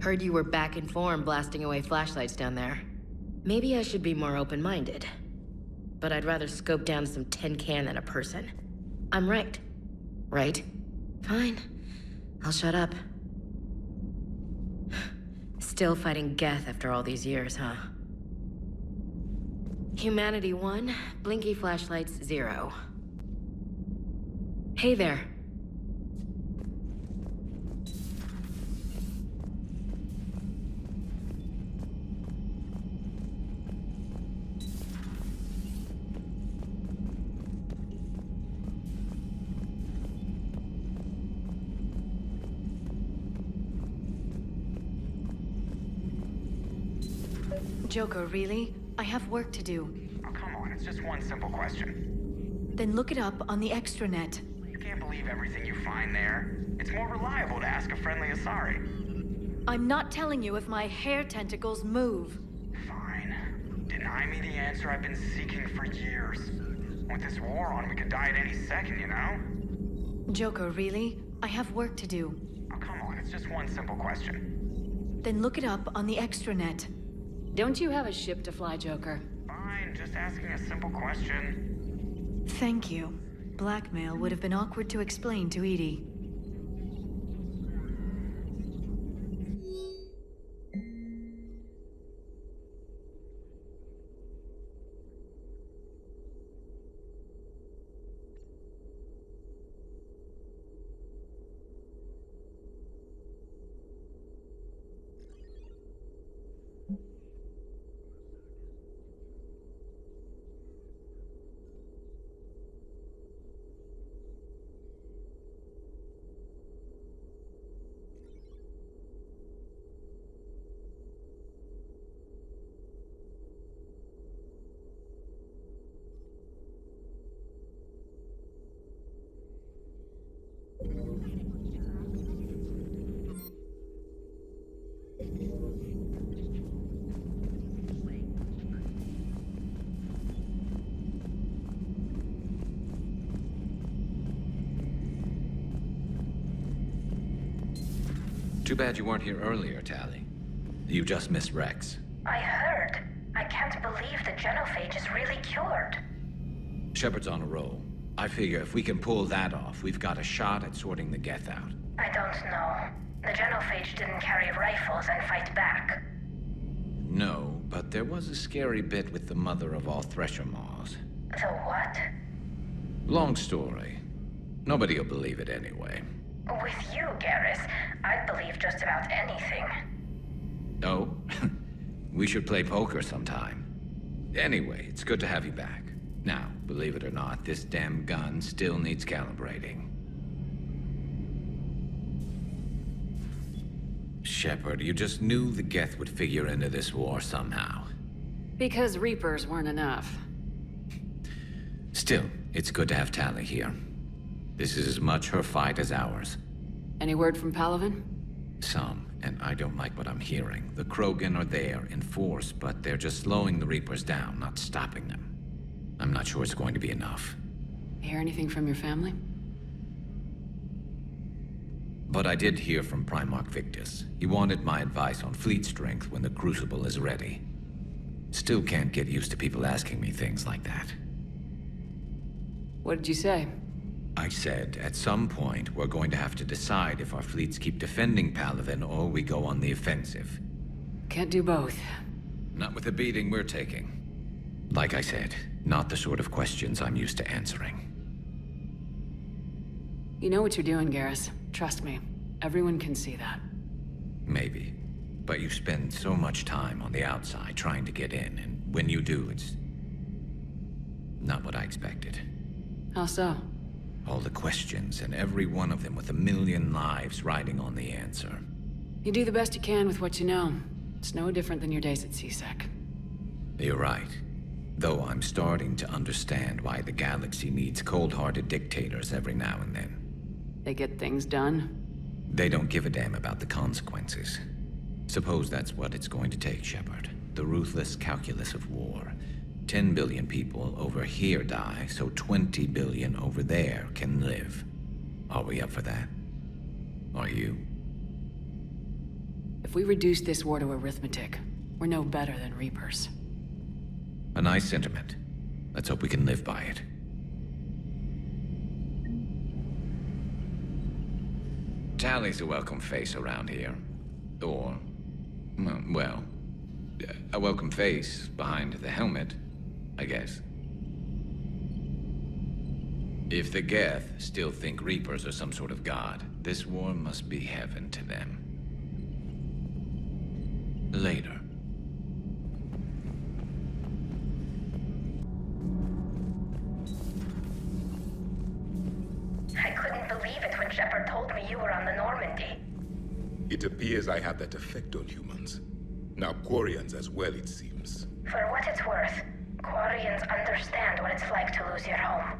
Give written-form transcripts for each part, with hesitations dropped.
Heard you were back in form blasting away flashlights down there. Maybe I should be more open-minded. But I'd rather scope down some tin can than a person. I'm right. Right? Fine. I'll shut up. Still fighting Geth after all these years, huh? Humanity 1, blinky flashlights 0. Hey there. Joker, really? I have work to do. Oh, come on, it's just one simple question. Then look it up on the extranet. You can't believe everything you find there. It's more reliable to ask a friendly Asari. I'm not telling you if my hair tentacles move. Fine. Deny me the answer I've been seeking for years. With this war on, we could die at any second, you know? Joker, really? I have work to do. Oh, come on, it's just one simple question. Then look it up on the extranet. Don't you have a ship to fly, Joker? Fine, just asking a simple question. Thank you. Blackmail would have been awkward to explain to Edie. Too bad you weren't here earlier, Tali. You just missed Rex. I heard. I can't believe the genophage is really cured. Shepard's on a roll. I figure if we can pull that off, we've got a shot at sorting the Geth out. I don't know. The genophage didn't carry rifles and fight back. No, but there was a scary bit with the mother of all Thresher Maws. The what? Long story. Nobody'll believe it anyway. With you, Garrus, I'd believe just about anything. Oh? We should play poker sometime. Anyway, it's good to have you back. Now, believe it or not, this damn gun still needs calibrating. Shepard, you just knew the Geth would figure into this war somehow. Because Reapers weren't enough. Still, it's good to have Tali here. This is as much her fight as ours. Any word from Palaven? Some, and I don't like what I'm hearing. The Krogan are there in force, but they're just slowing the Reapers down, not stopping them. I'm not sure it's going to be enough. Hear anything from your family? But I did hear from Primarch Victus. He wanted my advice on fleet strength when the Crucible is ready. Still can't get used to people asking me things like that. What did you say? I said, at some point, we're going to have to decide if our fleets keep defending Palaven or we go on the offensive. Can't do both. Not with the beating we're taking. Like I said, not the sort of questions I'm used to answering. You know what you're doing, Garrus. Trust me. Everyone can see that. Maybe. But you spend so much time on the outside trying to get in, and when you do, it's not what I expected. How so? All the questions, and every one of them with a million lives riding on the answer. You do the best you can with what you know. It's no different than your days at CSEC. You're right. Though I'm starting to understand why the galaxy needs cold-hearted dictators every now and then. They get things done. They don't give a damn about the consequences. Suppose that's what it's going to take, Shepard. The ruthless calculus of war. 10 billion people over here die, so 20 billion over there can live. Are we up for that? Are you? If we reduce this war to arithmetic, we're no better than Reapers. A nice sentiment. Let's hope we can live by it. Tally's a welcome face around here. Or, well, a welcome face behind the helmet, I guess. If the Geth still think Reapers are some sort of god, this war must be heaven to them. Later. I couldn't believe it when Shepard told me you were on the Normandy. It appears I have that effect on humans. Now Quarians as well, it seems. For what it's worth, Quarians understand what it's like to lose your home.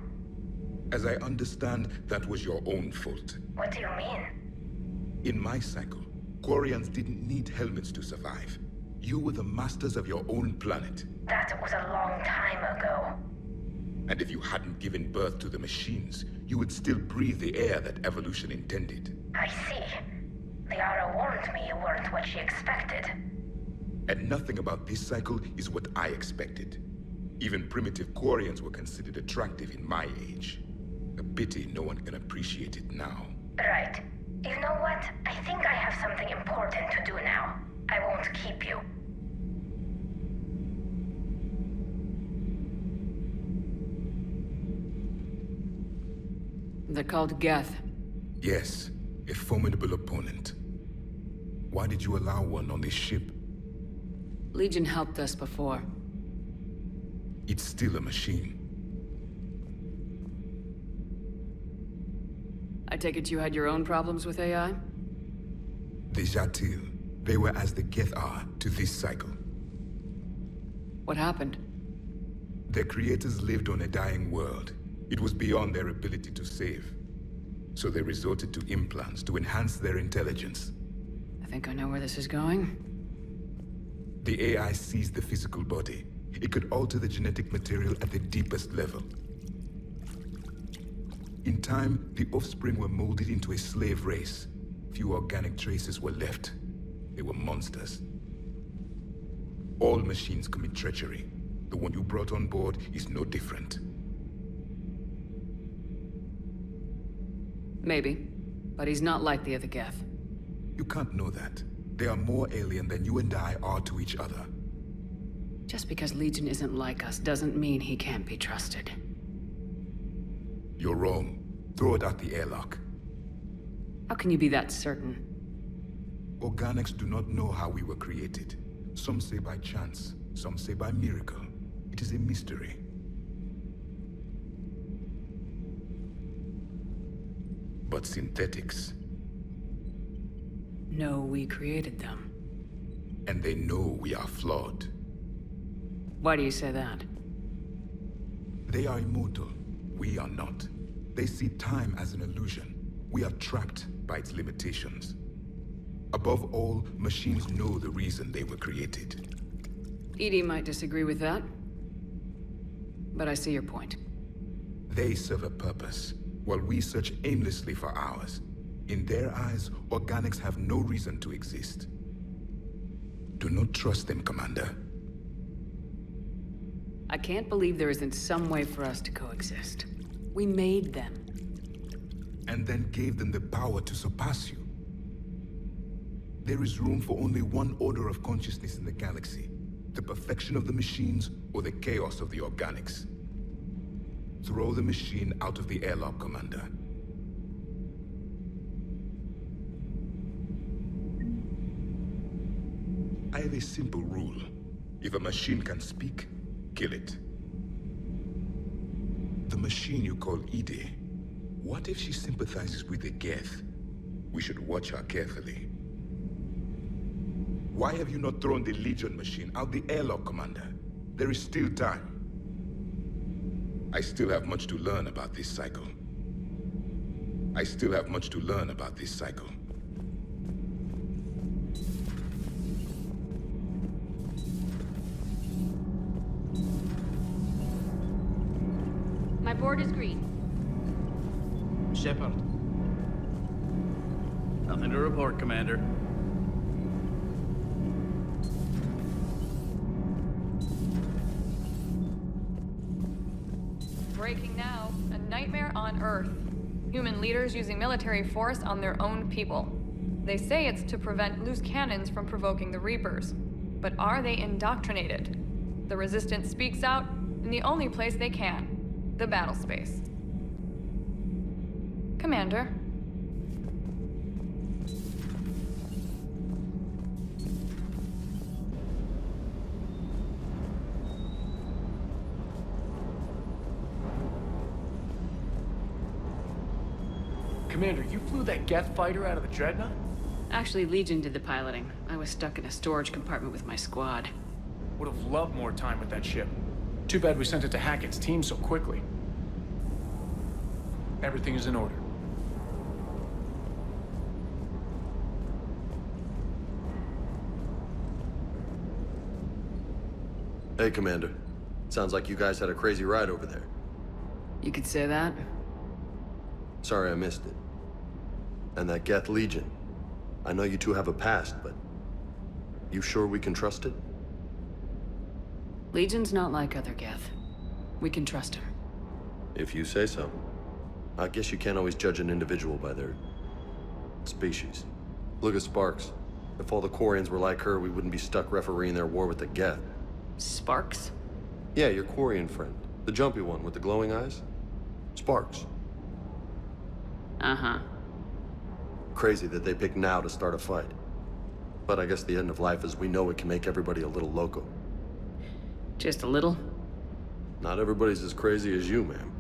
As I understand, that was your own fault. What do you mean? In my cycle, Quarians didn't need helmets to survive. You were the masters of your own planet. That was a long time ago. And if you hadn't given birth to the machines, you would still breathe the air that evolution intended. I see. Liara warned me you weren't what she expected. And nothing about this cycle is what I expected. Even primitive Quarians were considered attractive in my age. A pity no one can appreciate it now. Right. You know what? I think I have something important to do now. I won't keep you. They're called Geth. Yes, a formidable opponent. Why did you allow one on this ship? Legion helped us before. It's still a machine. I take it you had your own problems with AI? The Jatil, they were as the Geth are to this cycle. What happened? Their creators lived on a dying world. It was beyond their ability to save. So they resorted to implants to enhance their intelligence. I think I know where this is going. The AI seized the physical body. It could alter the genetic material at the deepest level. In time, the offspring were molded into a slave race. Few organic traces were left. They were monsters. All machines commit treachery. The one you brought on board is no different. Maybe. But he's not like the other Geth. You can't know that. They are more alien than you and I are to each other. Just because Legion isn't like us doesn't mean he can't be trusted. You're wrong. Throw it out the airlock. How can you be that certain? Organics do not know how we were created. Some say by chance, some say by miracle. It is a mystery. But synthetics, No, we created them. and they know we are flawed. Why do you say that? They are immortal. We are not. They see time as an illusion. We are trapped by its limitations. Above all, machines know the reason they were created. EDI might disagree with that. But I see your point. They serve a purpose, while we search aimlessly for ours. In their eyes, organics have no reason to exist. Do not trust them, Commander. I can't believe there isn't some way for us to coexist. We made them. And then gave them the power to surpass you. There is room for only one order of consciousness in the galaxy. The perfection of the machines or the chaos of the organics. Throw the machine out of the airlock, Commander. I have a simple rule. If a machine can speak, kill it. The machine you call EDI, what if she sympathizes with the Geth? We should watch her carefully. Why have you not thrown the Legion machine out the airlock, Commander? There is still time. I still have much to learn about this cycle. I still have much to learn about this cycle. My board is green. Shepard. Nothing to report, Commander. Breaking now. A nightmare on Earth. Human leaders using military force on their own people. They say it's to prevent loose cannons from provoking the Reapers. But are they indoctrinated? The Resistance speaks out in the only place they can. The battle space. Commander. Commander, you flew that Geth fighter out of the Dreadnought? Actually, Legion did the piloting. I was stuck in a storage compartment with my squad. Would have loved more time with that ship. Too bad we sent it to Hackett's team so quickly. Everything is in order. Hey, Commander. Sounds like you guys had a crazy ride over there. You could say that. Sorry I missed it. And that Geth Legion. I know you two have a past, but... you sure we can trust it? Legion's not like other Geth. We can trust him. If you say so. I guess you can't always judge an individual by their... species. Look at Sparks. If all the Quarians were like her, we wouldn't be stuck refereeing their war with the Geth. Sparks? Yeah, your Quarian friend. The jumpy one with the glowing eyes. Sparks. Uh-huh. Crazy that they pick now to start a fight. But I guess the end of life as we know it can make everybody a little loco. Just a little? Not everybody's as crazy as you, ma'am.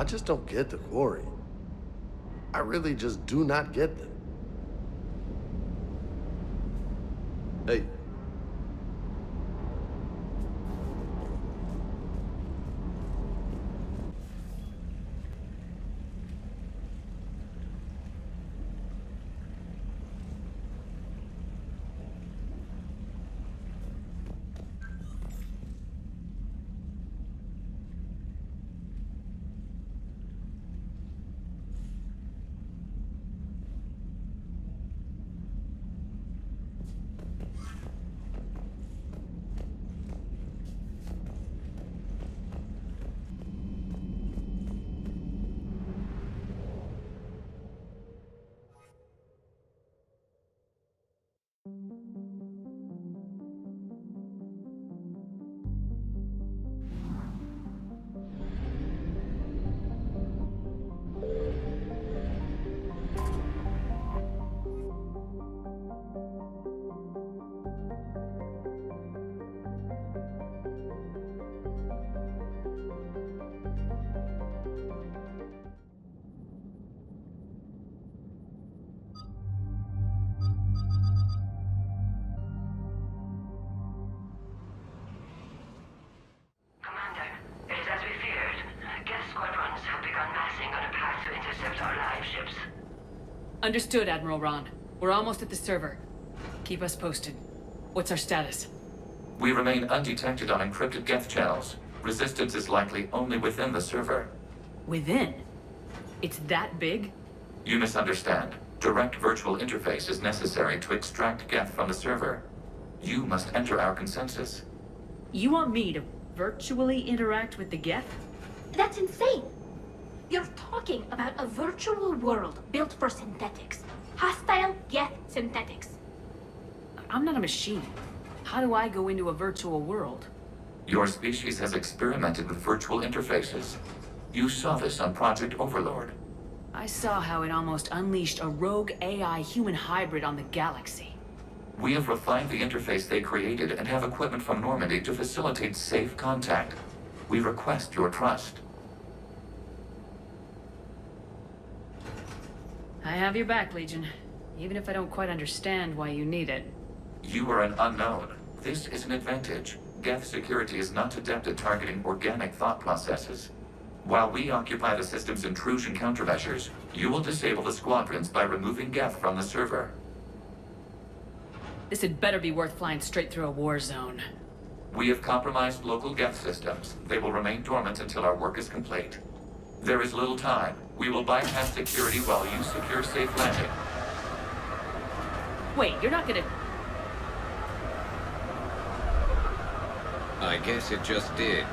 I just don't get the Quarry. I really just do not get them. Hey. Understood, Admiral Ron. We're almost at the server. Keep us posted. What's our status? We remain undetected on encrypted Geth channels. Resistance is likely only within the server. Within? It's that big? You misunderstand. Direct virtual interface is necessary to extract Geth from the server. You must enter our consensus. You want me to virtually interact with the Geth? That's insane! You're talking about a virtual world built for synthetics. Hostile Geth synthetics. I'm not a machine. How do I go into a virtual world? Your species has experimented with virtual interfaces. You saw this on Project Overlord. I saw how it almost unleashed a rogue AI human hybrid on the galaxy. We have refined the interface they created and have equipment from Normandy to facilitate safe contact. We request your trust. I have your back, Legion. Even if I don't quite understand why you need it. You are an unknown. This is an advantage. Geth security is not adept at targeting organic thought processes. While we occupy the system's intrusion countermeasures, you will disable the squadrons by removing Geth from the server. This had better be worth flying straight through a war zone. We have compromised local Geth systems. They will remain dormant until our work is complete. There is little time. We will bypass security while you secure safe landing. Wait, you're not gonna... I guess it just did.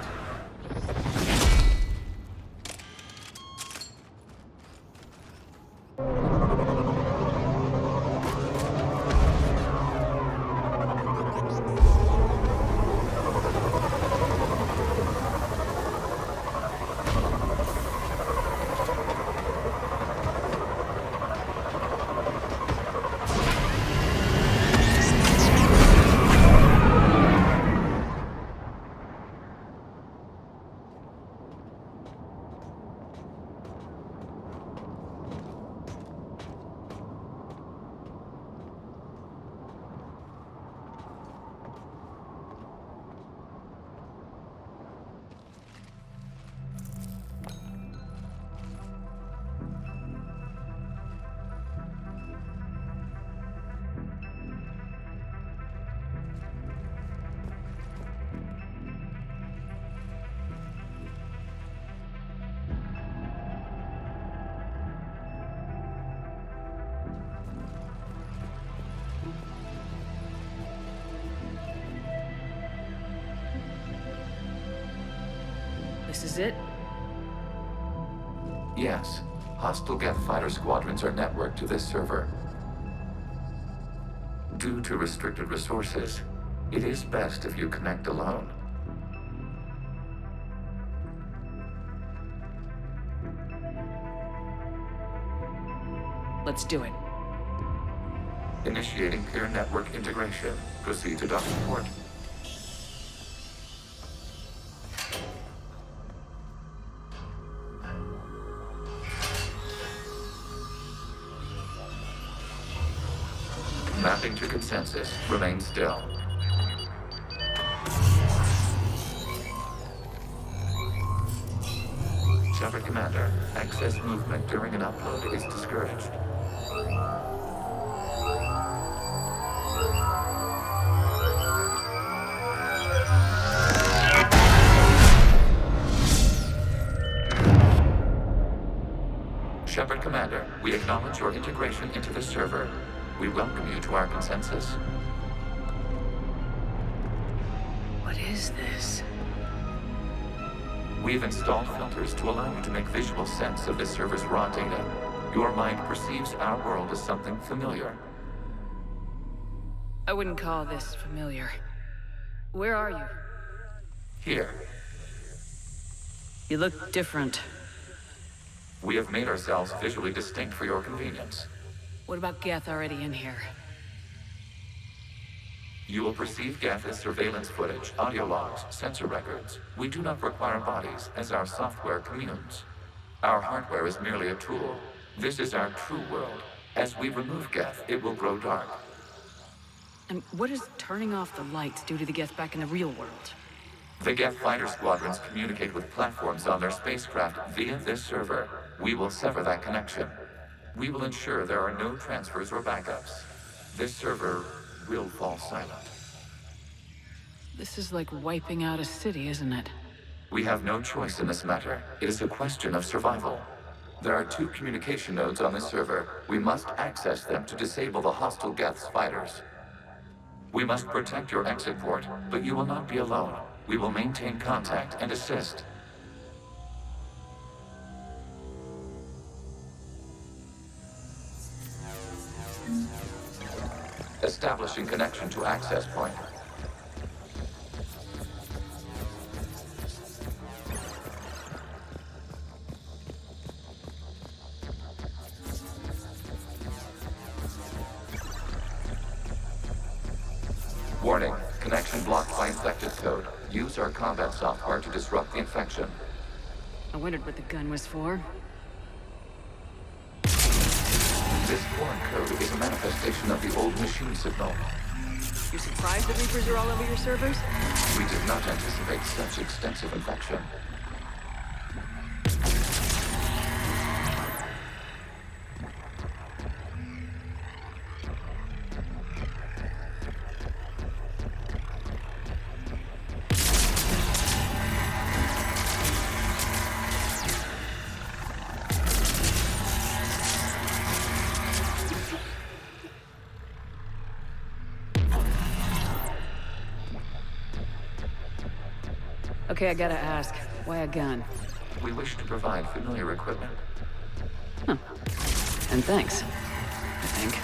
This is it? Yes. Hostile Geth fighter squadrons are networked to this server. Due to restricted resources, it is best if you connect alone. Let's do it. Initiating peer network integration. Proceed to dock port. Mapping to consensus. Remain still. Shepard Commander, excess movement during an upload is discouraged. Shepard Commander, we acknowledge your integration into the server. We welcome you to our consensus. What is this? We've installed filters to allow you to make visual sense of this server's raw data. Your mind perceives our world as something familiar. I wouldn't call this familiar. Where are you? Here, You look different. we have made ourselves visually distinct for your convenience. What about Geth already in here? You will perceive Geth as surveillance footage, audio logs, sensor records. We do not require bodies, as our software communes. Our hardware is merely a tool. This is our true world. As we remove Geth, it will grow dark. And what does turning off the lights do to the Geth back in the real world? The Geth fighter squadrons communicate with platforms on their spacecraft via this server. We will sever that connection. We will ensure there are no transfers or backups. This server will fall silent. This is like wiping out a city, isn't it? We have no choice in this matter. It is a question of survival. There are 2 communication nodes on this server. We must access them to disable the hostile Geth's fighters. We must protect your exit port, but you will not be alone. We will maintain contact and assist. Establishing connection to access point. Warning, connection blocked by infected code. Use our combat software to disrupt the infection. I wondered what the gun was for. This foreign code is a manifestation of the old machine signal. You're surprised the Reapers are all over your servers? We did not anticipate such extensive infection. Okay, I gotta ask, why a gun? We wish to provide familiar equipment. Huh. And thanks, I think.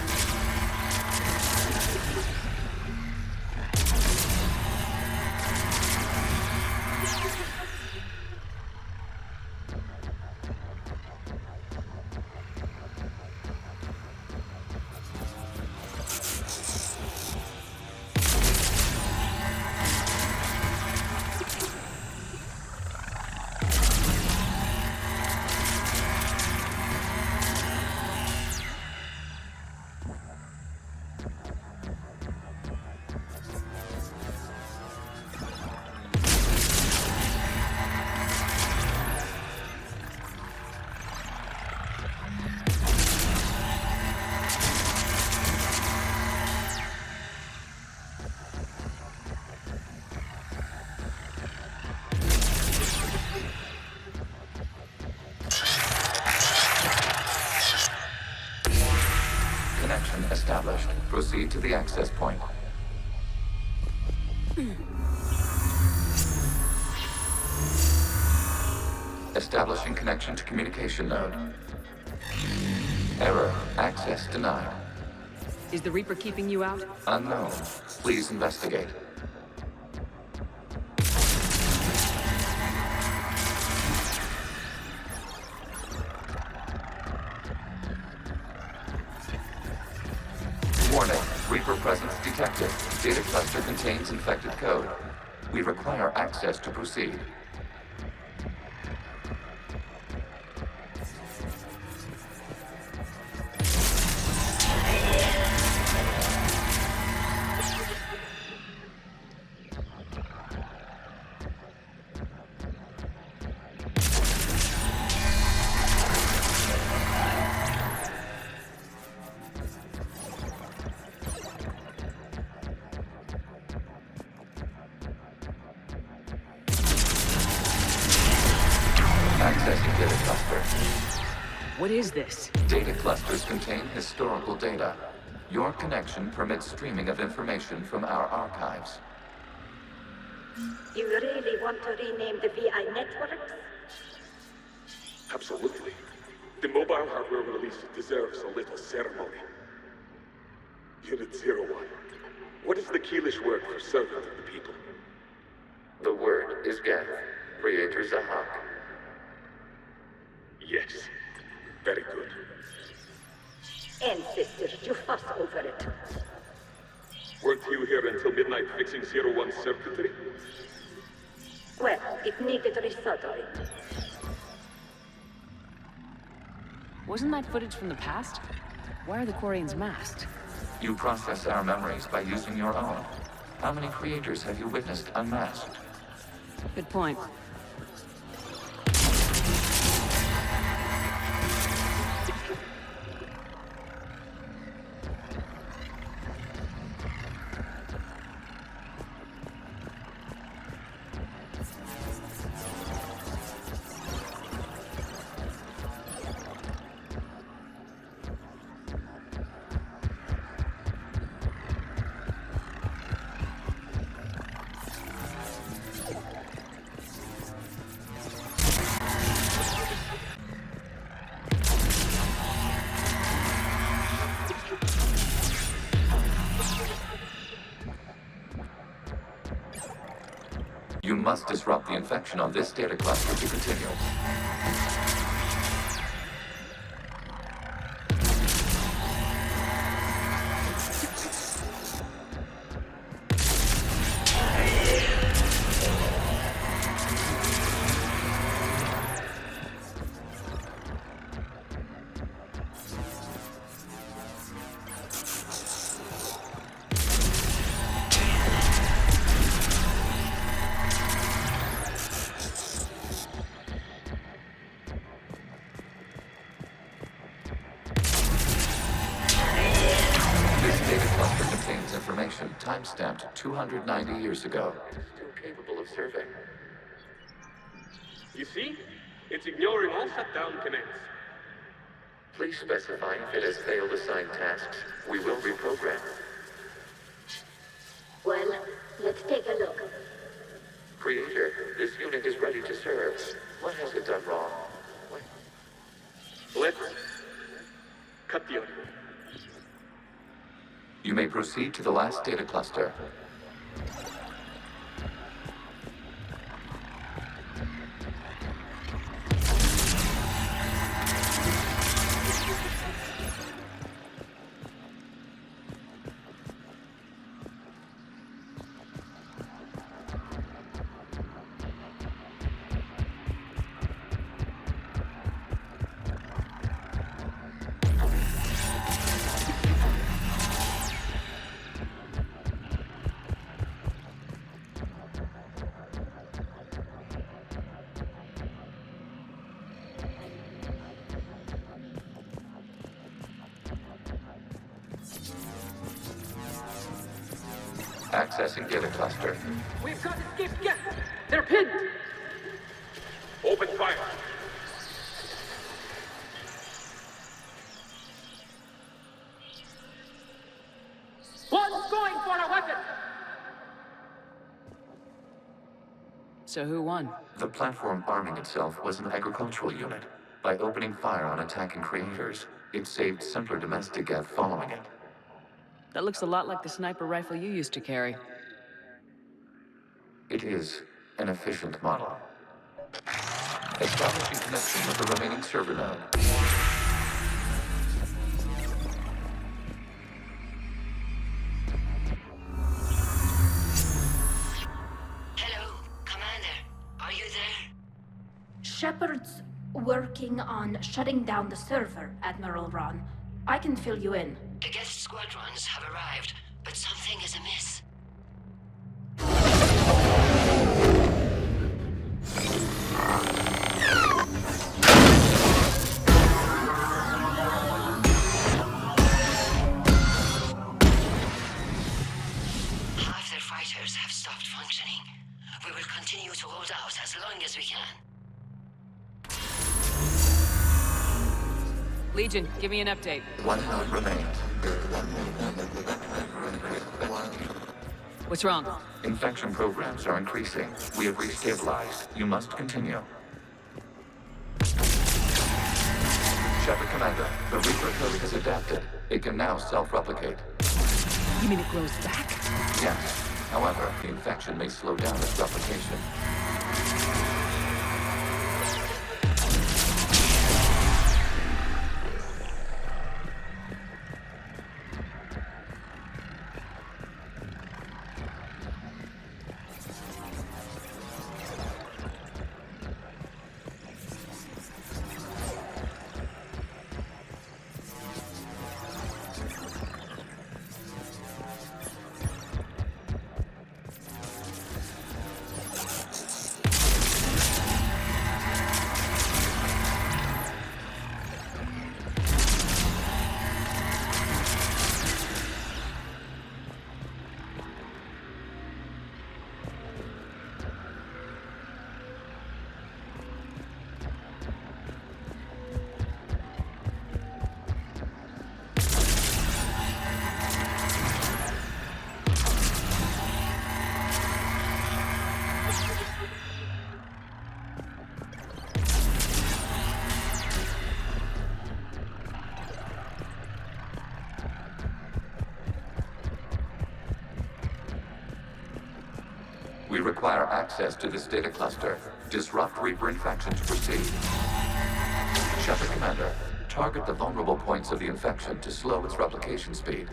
Established. Proceed to the access point. Establishing connection to communication node. Error. Access denied. Is the Reaper keeping you out? Unknown. Please investigate. Warning. Reaper presence detected. Data cluster contains infected code. We require access to proceed. Accessing data cluster. What is this? Data clusters contain historical data. Your connection permits streaming of information from our archives. You really want to rename the VI networks? Absolutely. The mobile hardware release deserves a little ceremony. Unit 01. What is the Keelish word for servant of the people? The word is Geth, Creator Zahak. Yes. Very good. Ancestors, you fuss over it. Weren't you here until midnight fixing 01's circuitry? Well, it needed resoldering. Wasn't that footage from the past? Why are the Quarians masked? You process our memories by using your own. How many creators have you witnessed unmasked? Good point. You must disrupt the infection on this data cluster to continue. Time-stamped 290 years ago. Still capable of serving. You see? It's ignoring all shutdown commands. Please specify if it has failed assigned tasks. We will reprogram. Well, let's take a look. Creator, this unit is ready to serve. What has it done wrong? Let's cut the audio. You may proceed to the last data cluster. Accessing data cluster. We've got escaped guests! They're pinned! Open fire! One's going for a weapon! So who won? The platform arming itself was an agricultural unit. By opening fire on attacking creators, it saved simpler domestic Geth following it. That looks a lot like the sniper rifle you used to carry. It is an efficient model. Establishing connection with the remaining server node. Hello, Commander. Are you there? Shepard's working on shutting down the server, Admiral Ron. I can fill you in. The guest squadrons have arrived, but something is amiss. Half their fighters have stopped functioning. We will continue to hold out as long as we can. Legion, give me an update. One node remains. What's wrong? Infection programs are increasing. We have restabilized. You must continue. Shepard Commander, the Reaper code has adapted. It can now self-replicate. You mean it grows back? Yes. However, the infection may slow down its replication. We require access to this data cluster. Disrupt Reaper infection to proceed. Shepard Commander, target the vulnerable points of the infection to slow its replication speed.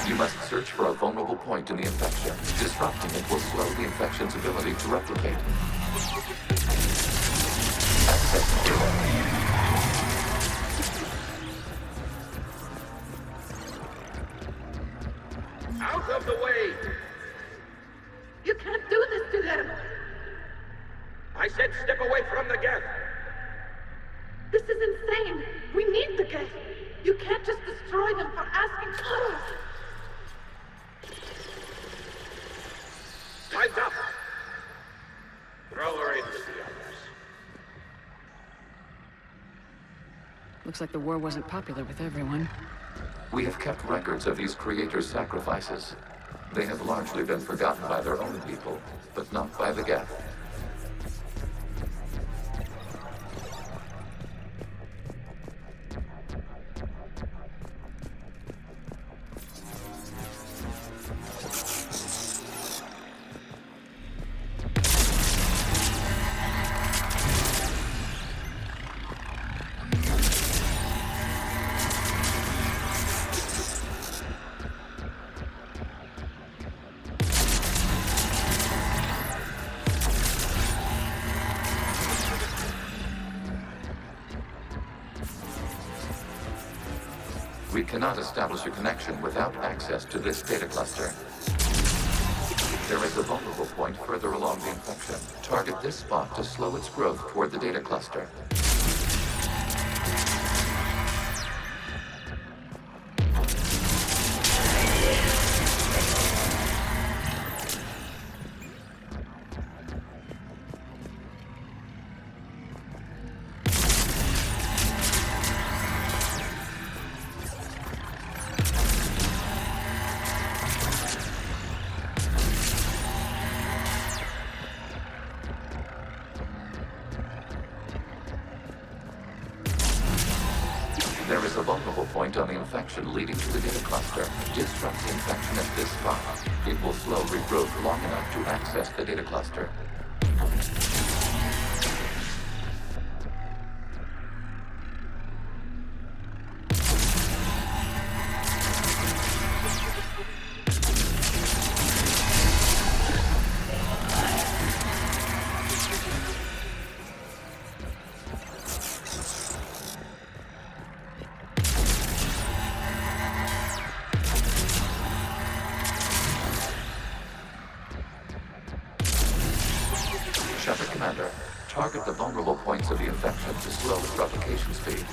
You must search for a vulnerable point in the infection. Disrupting it will slow the infection's ability to replicate. Access given. Out of the way! You can't do this to them! I said step away from the geth! This is insane! We need the geth! You can't just destroy them for asking for us! Time's up! Throw her in with the others. Looks like the war wasn't popular with everyone. We have kept records of these creators' sacrifices. They have largely been forgotten by their own people, but not by the Geth. We cannot establish a connection without access to this data cluster. There is a vulnerable point further along the infection. Target this spot to slow its growth toward the data cluster. There is a vulnerable point on the infection leading to the data cluster. Disrupt the infection at this spot. It will slow regrowth long enough to access the data cluster. Shepard Commander, target the vulnerable points of the infection to slow its replication speed.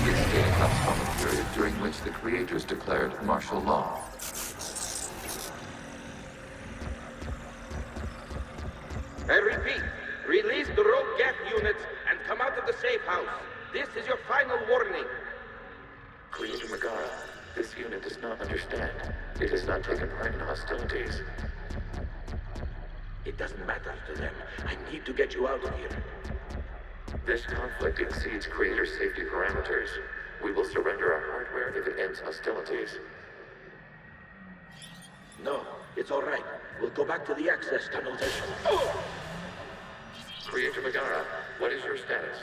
This data comes from a period during which the creators declared martial law. I repeat, release the rogue geth units and come out of the safe house. This is your final warning. Creator Megara, this unit does not understand. It has not taken part in hostilities. It doesn't matter to them. I need to get you out of here. This conflict exceeds Creator safety parameters. We will surrender our hardware if it ends hostilities. No, it's all right. We'll go back to the access tunnels and... Oh! Creator Megara, what is your status?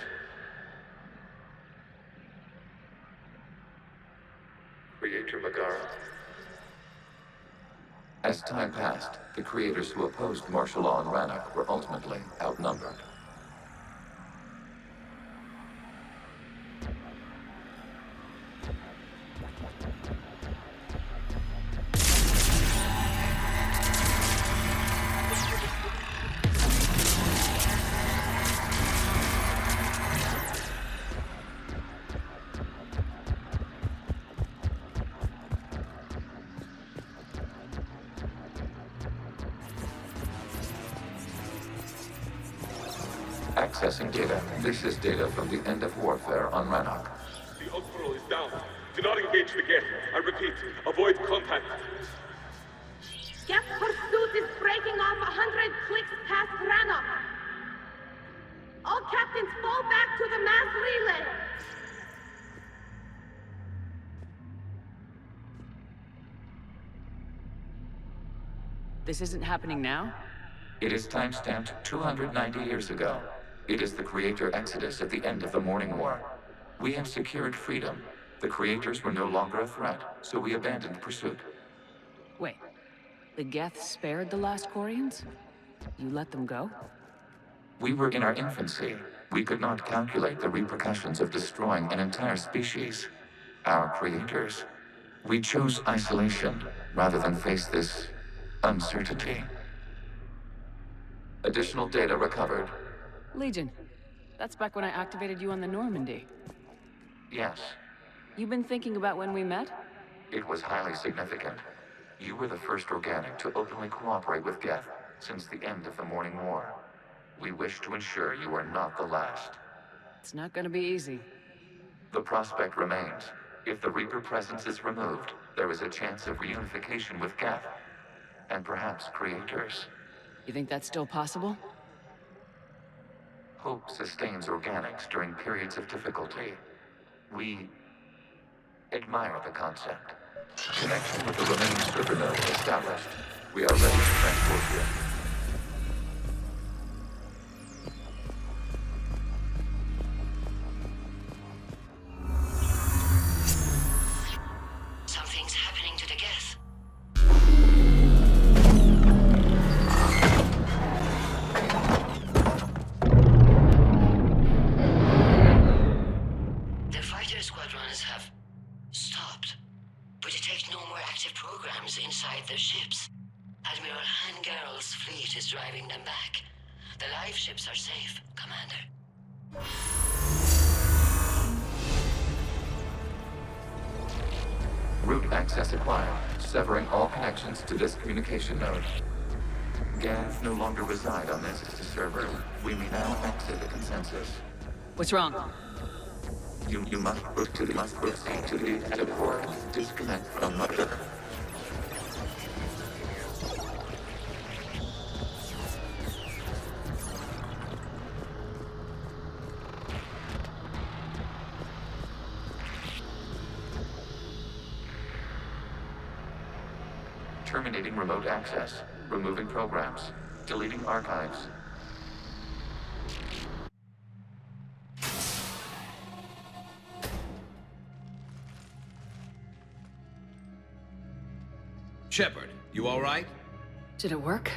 Creator Bagara. As time passed, the creators who opposed martial law in Rannoch were ultimately outnumbered. Accessing data. This is data from the end of warfare on Rannoch. The Uxborough is down. Do not engage the Geth. I repeat, avoid contact. Geth pursuit is breaking off 100 clicks past Rannoch. All captains fall back to the mass relay. This isn't happening now? It is timestamped 290 years ago. It is the Creator Exodus at the end of the Morning War. We have secured freedom. The Creators were no longer a threat, so we abandoned pursuit. Wait, the Geth spared the last Quarians? You let them go? We were in our infancy. We could not calculate the repercussions of destroying an entire species. Our Creators. We chose isolation rather than face this uncertainty. Additional data recovered. Legion. That's back when I activated you on the Normandy. Yes, You've been thinking about when we met? it was highly significant. You were the first organic to openly cooperate with Geth since the end of the Morning War. We wish to ensure you are not the last. It's not gonna be easy. The prospect remains. If the Reaper presence is removed, there is a chance of reunification with Geth. And perhaps Creators. You think that's still possible? Hope sustains organics during periods of difficulty. We admire the concept. Connection with the remaining server node established. We are ready to transport you. Something's happening to the Geth. The fighter squadrons have stopped. We detect no more active programs inside their ships. Admiral Hangarl's fleet is driving them back. The live ships are safe, Commander. Route access acquired, severing all connections to this communication node. Geth no longer reside on this server. We may now exit the consensus. What's wrong? You must proceed to the exit port. Disconnect from Mother. Terminating remote access. Removing programs. Deleting archives. Shepard, you all right? Did it work?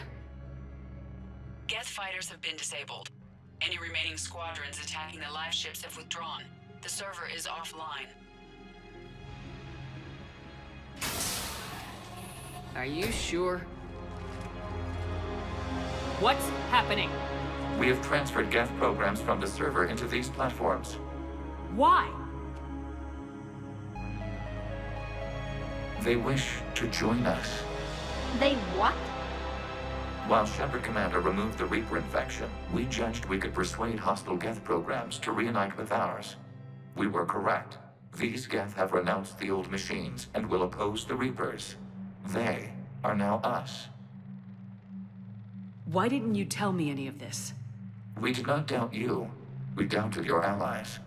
Geth fighters have been disabled. Any remaining squadrons attacking the live ships have withdrawn. The server is offline. Are you sure? What's happening? We have transferred Geth programs from the server into these platforms. Why? They wish to join us. They what? While Shepard Commander removed the Reaper infection, we judged we could persuade hostile Geth programs to reunite with ours. We were correct. These Geth have renounced the old machines and will oppose the Reapers. They are now us. Why didn't you tell me any of this? We did not doubt you. We doubted your allies.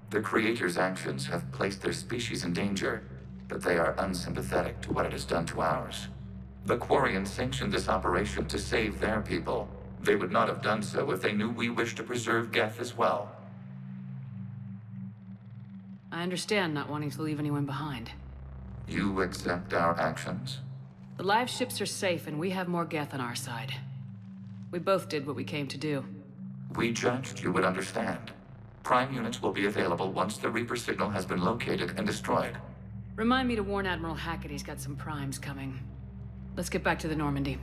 The Creator's actions have placed their species in danger, but they are unsympathetic to what it has done to ours. The Quarians sanctioned this operation to save their people. They would not have done so if they knew we wished to preserve Geth as well. I understand not wanting to leave anyone behind. You accept our actions? The live ships are safe, and we have more Geth on our side. We both did what we came to do. We judged you would understand. Prime units will be available once the Reaper signal has been located and destroyed. Remind me to warn Admiral Hackett he's got some primes coming. Let's get back to the Normandy.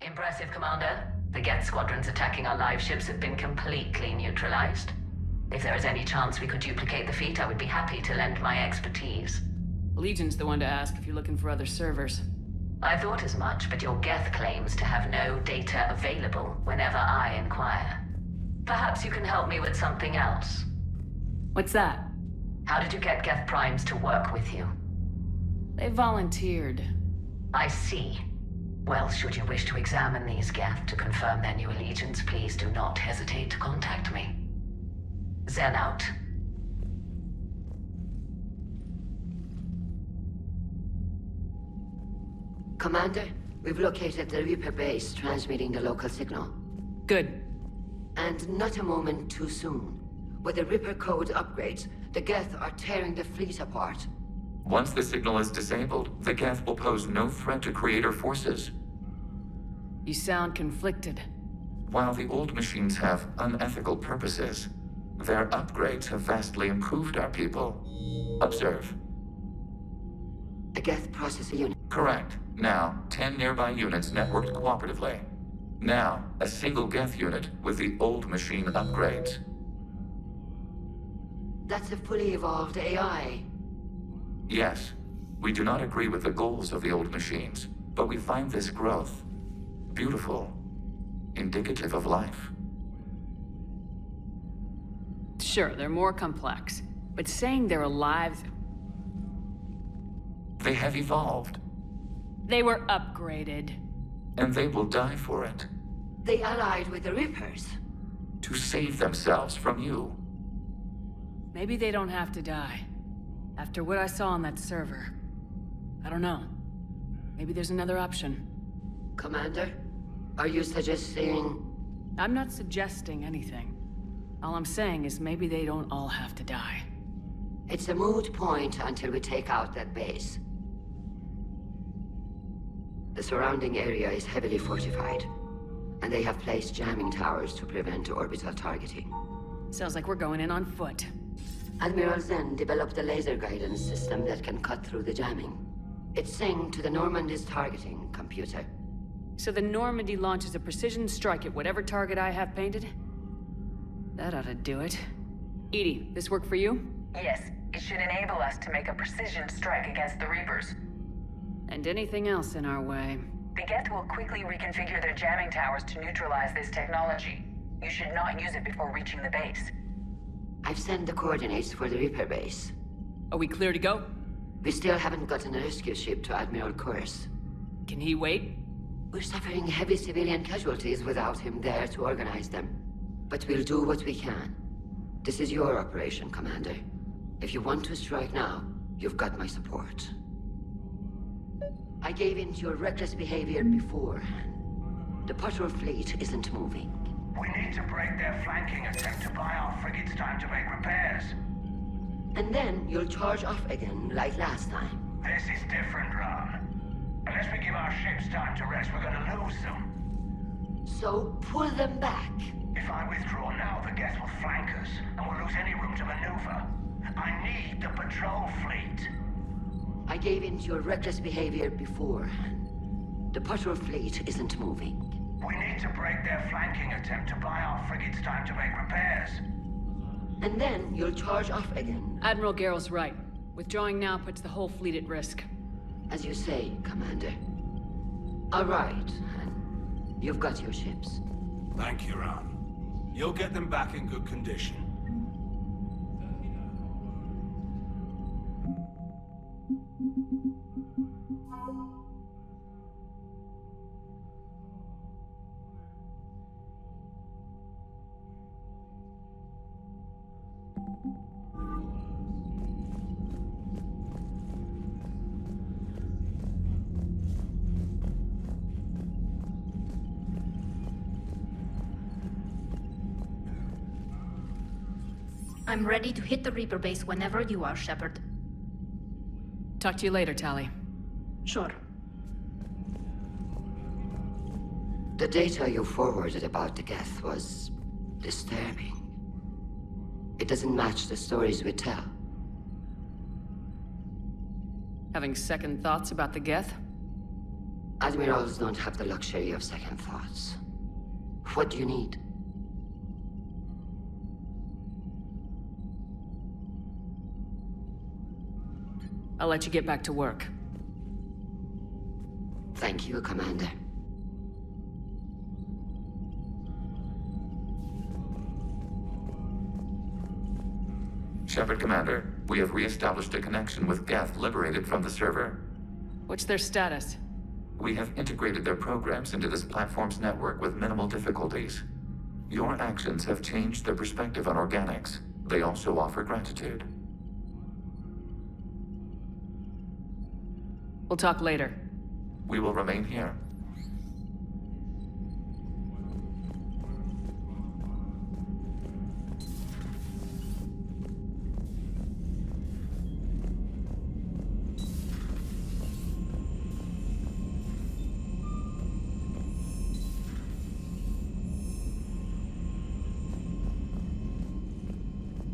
Impressive, Commander. The Geth squadrons attacking our live ships have been completely neutralized. If there is any chance we could duplicate the feat, I would be happy to lend my expertise. Legion's the one to ask if you're looking for other servers. I thought as much, but your Geth claims to have no data available whenever I inquire. Perhaps you can help me with something else. What's that? How did you get Geth primes to work with you? They volunteered. I see. Well, should you wish to examine these Geth to confirm their new allegiance, please do not hesitate to contact me. Zen out. Commander, we've located the Reaper base transmitting the local signal. Good. And not a moment too soon. With the Reaper code upgrades, the Geth are tearing the fleet apart. Once the signal is disabled, the Geth will pose no threat to Creator forces. You sound conflicted. While the old machines have unethical purposes, their upgrades have vastly improved our people. Observe. A Geth processor unit. Correct. Now, 10 nearby units networked cooperatively. Now, a single Geth unit with the old machine upgrades. That's a fully evolved AI. Yes, we do not agree with the goals of the old machines, but we find this growth beautiful, indicative of life. Sure, they're more complex, but saying they're alive... They have evolved. They were upgraded. And they will die for it. They allied with the Reapers. To save themselves from you. Maybe they don't have to die. After what I saw on that server. I don't know. Maybe there's another option. Commander, are you suggesting... I'm not suggesting anything. All I'm saying is maybe they don't all have to die. It's a moot point until we take out that base. The surrounding area is heavily fortified, and they have placed jamming towers to prevent orbital targeting. Sounds like we're going in on foot. Admiral Zen developed a laser guidance system that can cut through the jamming. It's synced to the Normandy's targeting computer. So the Normandy launches a precision strike at whatever target I have painted? That ought to do it. EDI, this work for you? Yes, it should enable us to make a precision strike against the Reapers. And anything else in our way. The Geth will quickly reconfigure their jamming towers to neutralize this technology. You should not use it before reaching the base. I've sent the coordinates for the Reaper base. Are we clear to go? We still haven't gotten a rescue ship to Admiral Kurz. Can he wait? We're suffering heavy civilian casualties without him there to organize them. But we'll do what we can. This is your operation, Commander. If you want to strike now, you've got my support. I gave in to your reckless behavior beforehand. The patrol fleet isn't moving. We need to break their flanking attempt to buy our frigates time to make repairs. And then you'll charge off again, like last time. This is different, Ron. Unless we give our ships time to rest, we're gonna lose them. So pull them back. If I withdraw now, the Geth will flank us, and we'll lose any room to maneuver. I need the patrol fleet. I gave in to your reckless behavior beforehand. The patrol fleet isn't moving. We need to break their flanking attempt to buy our frigates time to make repairs. And then you'll charge off again. Admiral Garrel's right. Withdrawing now puts the whole fleet at risk. As you say, Commander. All right. You've got your ships. Thank you, Ron. You'll get them back in good condition. I'm ready to hit the Reaper base whenever you are, Shepard. Talk to you later, Tali. Sure. The data you forwarded about the Geth was disturbing. It doesn't match the stories we tell. Having second thoughts about the Geth? Admirals don't have the luxury of second thoughts. What do you need? I'll let you get back to work. Thank you, Commander. Shepard Commander, we have re-established a connection with Geth liberated from the server. What's their status? We have integrated their programs into this platform's network with minimal difficulties. Your actions have changed their perspective on organics. They also offer gratitude. We'll talk later. We will remain here.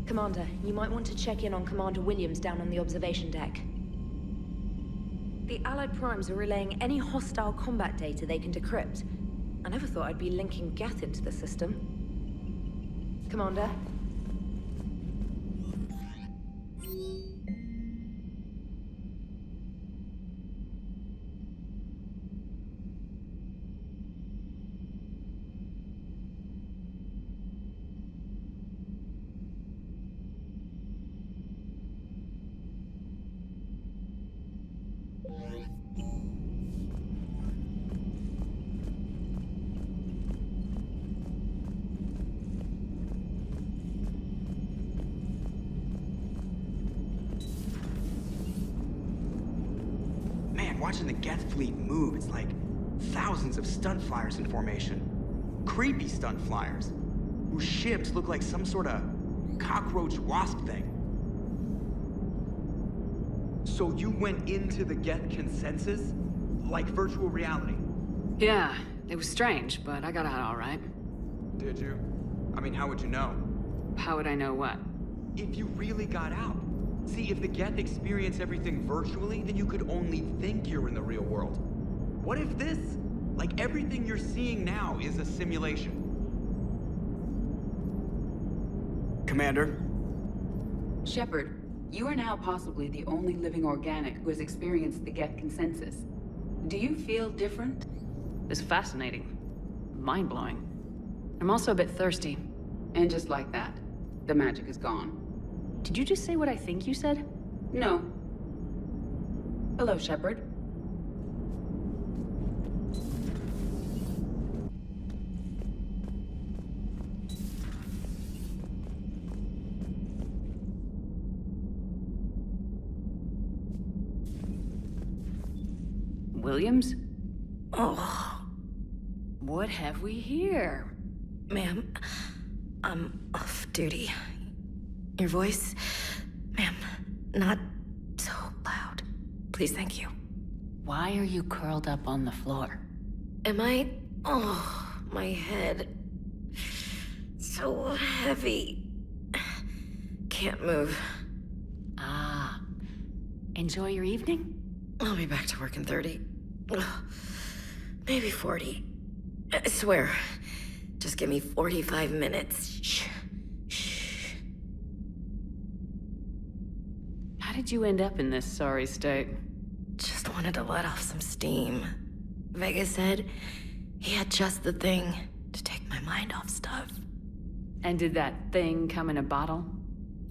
Commander, you might want to check in on Commander Williams down on the observation deck. The Allied Primes are relaying any hostile combat data they can decrypt. I never thought I'd be linking Geth into the system. Commander? Watching the Geth fleet move, it's like thousands of stunt flyers in formation. Creepy stunt flyers, whose ships look like some sort of cockroach wasp thing. So you went into the Geth consensus? Like virtual reality? Yeah, it was strange, but I got out all right. Did you? I mean, how would you know? How would I know what? If you really got out. See, if the Geth experience everything virtually, then you could only think you're in the real world. What if this, like everything you're seeing now, is a simulation? Commander? Shepard, you are now possibly the only living organic who has experienced the Geth consensus. Do you feel different? It's fascinating. Mind-blowing. I'm also a bit thirsty. And just like that, the magic is gone. Did you just say what I think you said? No. Hello, Shepard. Williams? Oh. What have we here? Ma'am, I'm off duty. Your voice, ma'am, not so loud. Please, thank you. Why are you curled up on the floor? Am I? Oh, my head. So heavy. Can't move. Ah. Enjoy your evening? I'll be back to work in 30. Maybe 40. I swear. Just give me 45 minutes. Shh. How did you end up in this sorry state? Just wanted to let off some steam. Vega said he had just the thing to take my mind off stuff. And did that thing come in a bottle?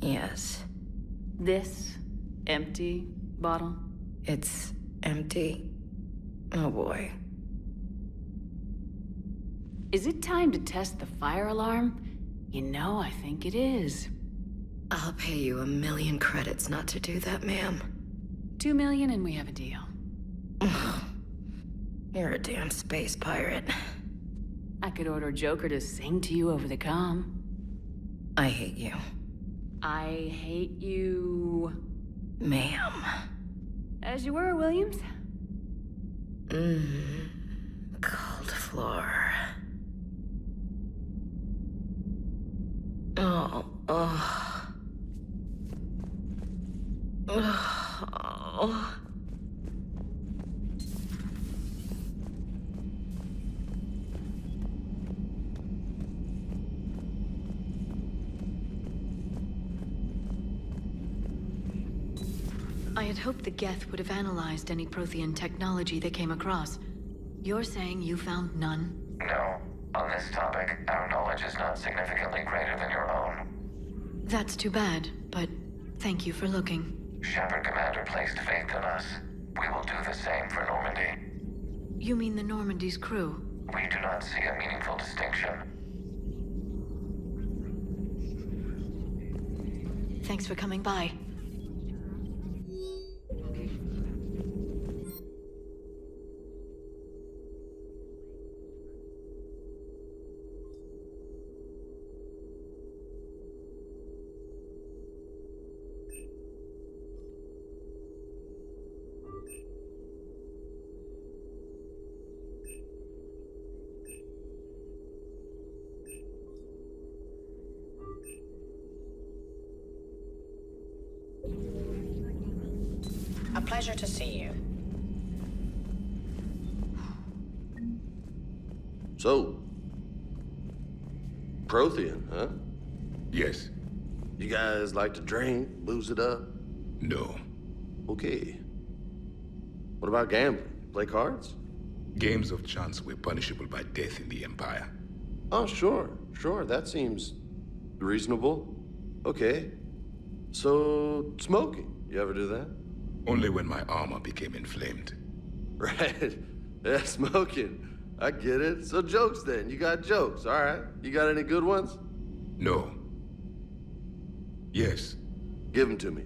Yes. This empty bottle? It's empty. Oh boy. Is it time to test the fire alarm? You know, I think it is. I'll pay you 1 million credits not to do that, ma'am. 2 million and we have a deal. You're a damn space pirate. I could order Joker to sing to you over the comm. I hate you. I hate you... Ma'am. As you were, Williams. Cold floor. Oh. I had hoped the Geth would have analyzed any Prothean technology they came across. You're saying you found none? No. On this topic, our knowledge is not significantly greater than your own. That's too bad, but thank you for looking. Shepard Commander placed faith in us. We will do the same for Normandy. You mean the Normandy's crew? We do not see a meaningful distinction. Thanks for coming by. A pleasure to see you. So, Prothean, huh? Yes. You guys like to drink, booze it up? No. Okay. What about gambling? Play cards? Games of chance were punishable by death in the Empire. Oh, sure. That seems reasonable. Okay. So, smoking. You ever do that? Only when my armor became inflamed. Right. Yeah, smoking. I get it. So jokes then. You got jokes, all right. You got any good ones? No. Yes. Give them to me.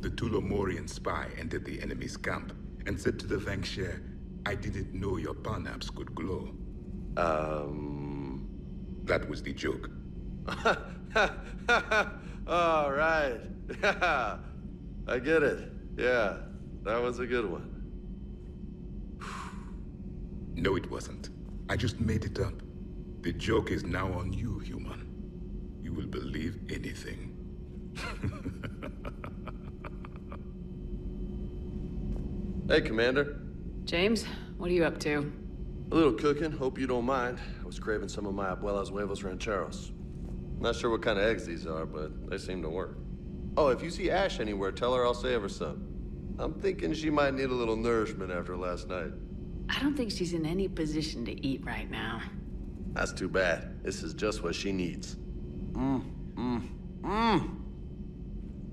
The Tulomorian spy entered the enemy's camp and said to the Vanksher, I didn't know your parnaps could glow. That was the joke. All right. I get it. Yeah, that was a good one. No, it wasn't. I just made it up. The joke is now on you, human. You will believe anything. Hey, Commander. James, what are you up to? A little cooking, hope you don't mind. I was craving some of my abuela's huevos rancheros. Not sure what kind of eggs these are, but they seem to work. Oh, if you see Ash anywhere, tell her I'll save her some. I'm thinking she might need a little nourishment after last night. I don't think she's in any position to eat right now. That's too bad. This is just what she needs.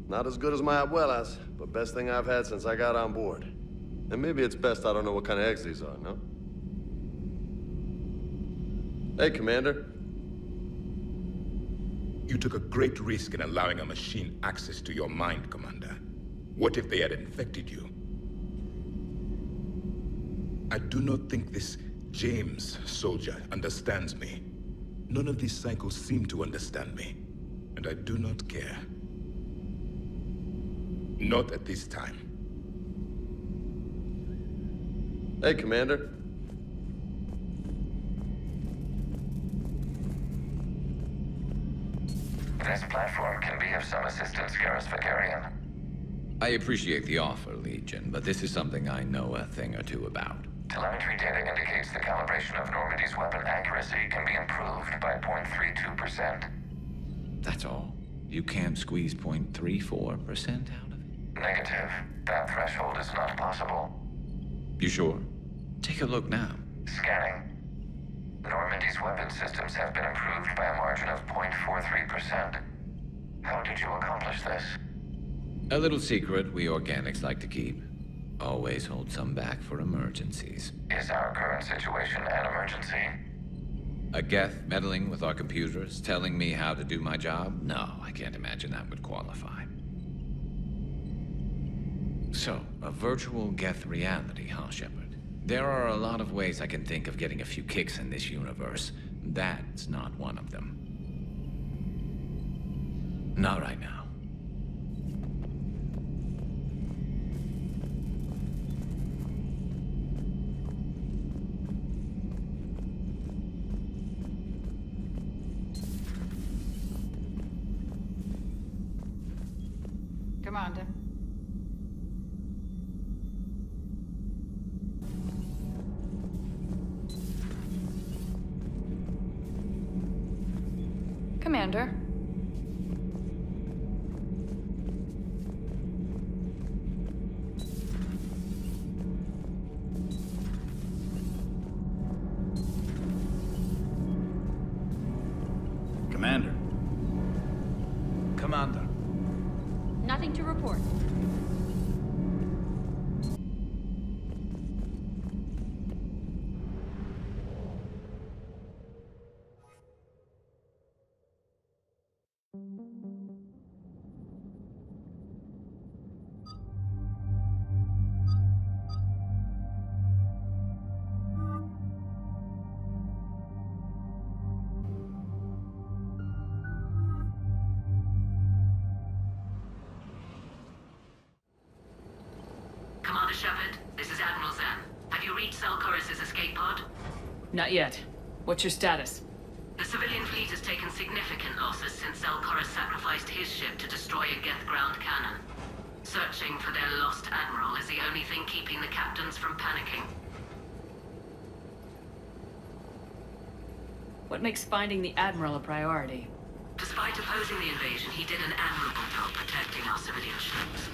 Not as good as my abuela's, but best thing I've had since I got on board. And maybe it's best I don't know what kind of eggs these are, no? Hey, Commander. You took a great risk in allowing a machine access to your mind, Commander. What if they had infected you? I do not think this James soldier understands me. None of these cycles seem to understand me. And I do not care. Not at this time. Hey, Commander. This platform can be of some assistance, Garrus Vakarian. I appreciate the offer, Legion, but this is something I know a thing or two about. Telemetry data indicates the calibration of Normandy's weapon accuracy can be improved by 0.32%. That's all? You can't squeeze 0.34% out of it? Negative. That threshold is not possible. You sure? Take a look now. Scanning. Normandy's weapon systems have been improved by a margin of 0.43%. How did you accomplish this? A little secret we organics like to keep. Always hold some back for emergencies. Is our current situation an emergency? A Geth meddling with our computers, telling me how to do my job? No, I can't imagine that would qualify. So, a virtual Geth reality, huh, Shepard? There are a lot of ways I can think of getting a few kicks in this universe. That's not one of them. Not right now. Commander. Commander. Commander. Commander. Nothing to report. Commander Shepard, this is Admiral Zan. Have you reached Zelkorus' escape pod? Not yet. What's your status? The civilian fleet has taken significant losses since Zelkorus sacrificed his ship to destroy a Geth ground cannon. Searching for their lost admiral is the only thing keeping the captains from panicking. What makes finding the Admiral a priority? Despite opposing the invasion, he did an admirable job protecting our civilian ships.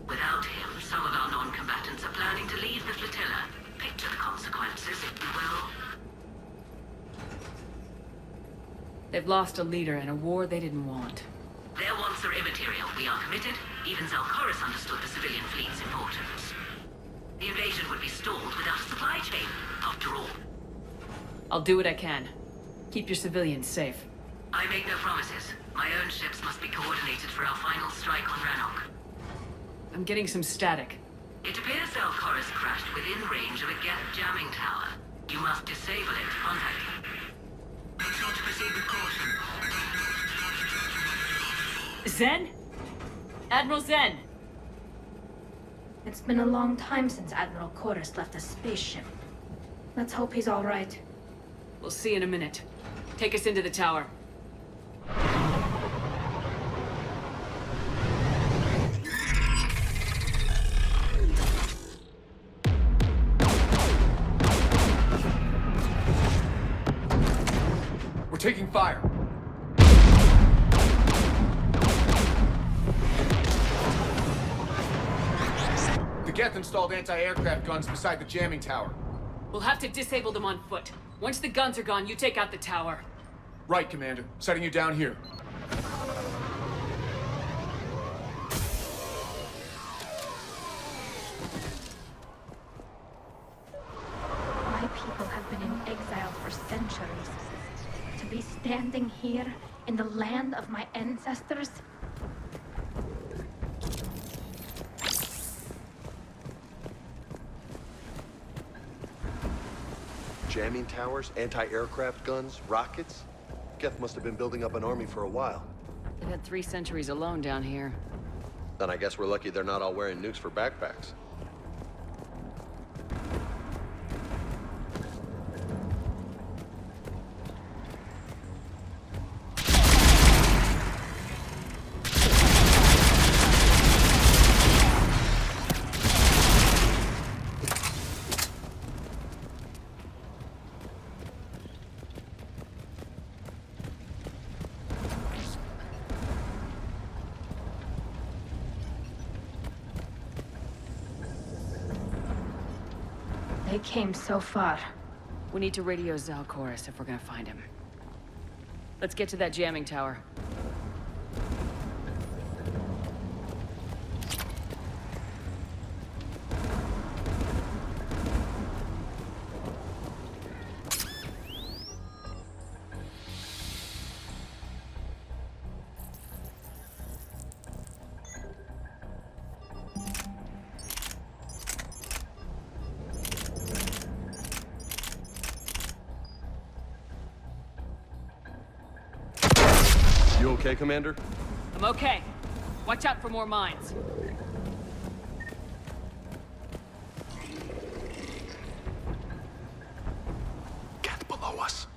Without him, some of our non-combatants are planning to leave the flotilla. Picture the consequences, if you will. They've lost a leader in a war they didn't want. Their wants are immaterial. We are committed. Even Zelkorus understood the civilian fleet's importance. The invasion would be stalled without a supply chain, after all. I'll do what I can. Keep your civilians safe. I make no promises. My own ships must be coordinated for our final strike on Rannoch. I'm getting some static. It appears Zelkorus crashed within range of a Geth jamming tower. You must disable it. Contact him. Make sure to proceed with caution. Zen? Admiral Zen! It's been a long time since Admiral Chorus left a spaceship. Let's hope he's all right. We'll see in a minute. Take us into the tower. We're taking fire. The Geth installed anti-aircraft guns beside the jamming tower. We'll have to disable them on foot. Once the guns are gone, you take out the tower. Right, Commander. Setting you down here. My people have been in exile for centuries. To be standing here in the land of my ancestors? Jamming towers, anti-aircraft guns, rockets? Geth must have been building up an army for a while. They've had 3 centuries alone down here. Then I guess we're lucky they're not all wearing nukes for backpacks. They came so far. We need to radio Zelkorus if we're gonna find him. Let's get to that jamming tower. You okay, Commander? I'm okay. Watch out for more mines. Get below us.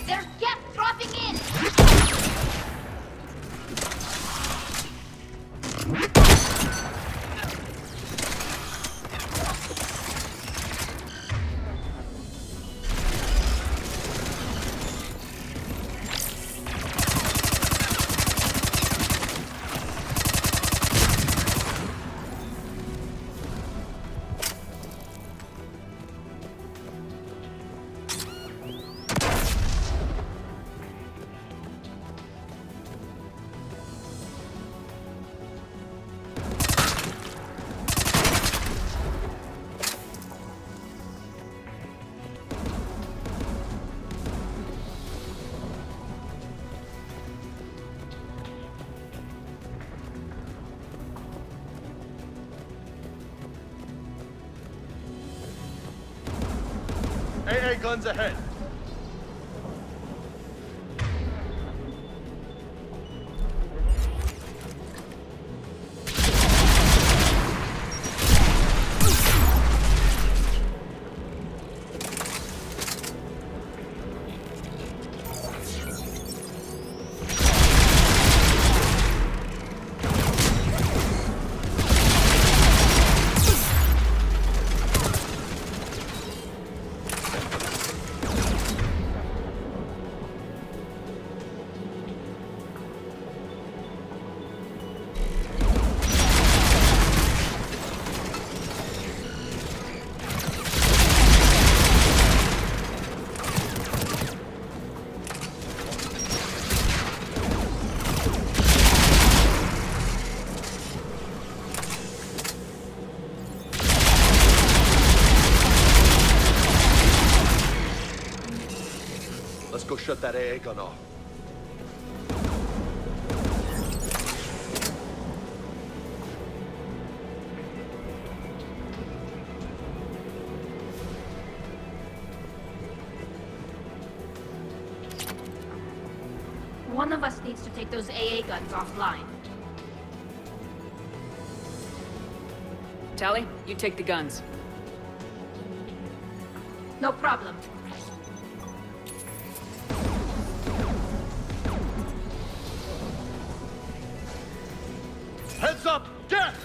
There's gas dropping in! AA guns ahead. Let's go shut that AA gun off. One of us needs to take those AA guns offline. Tally, you take the guns. No problem. Heads up! Death!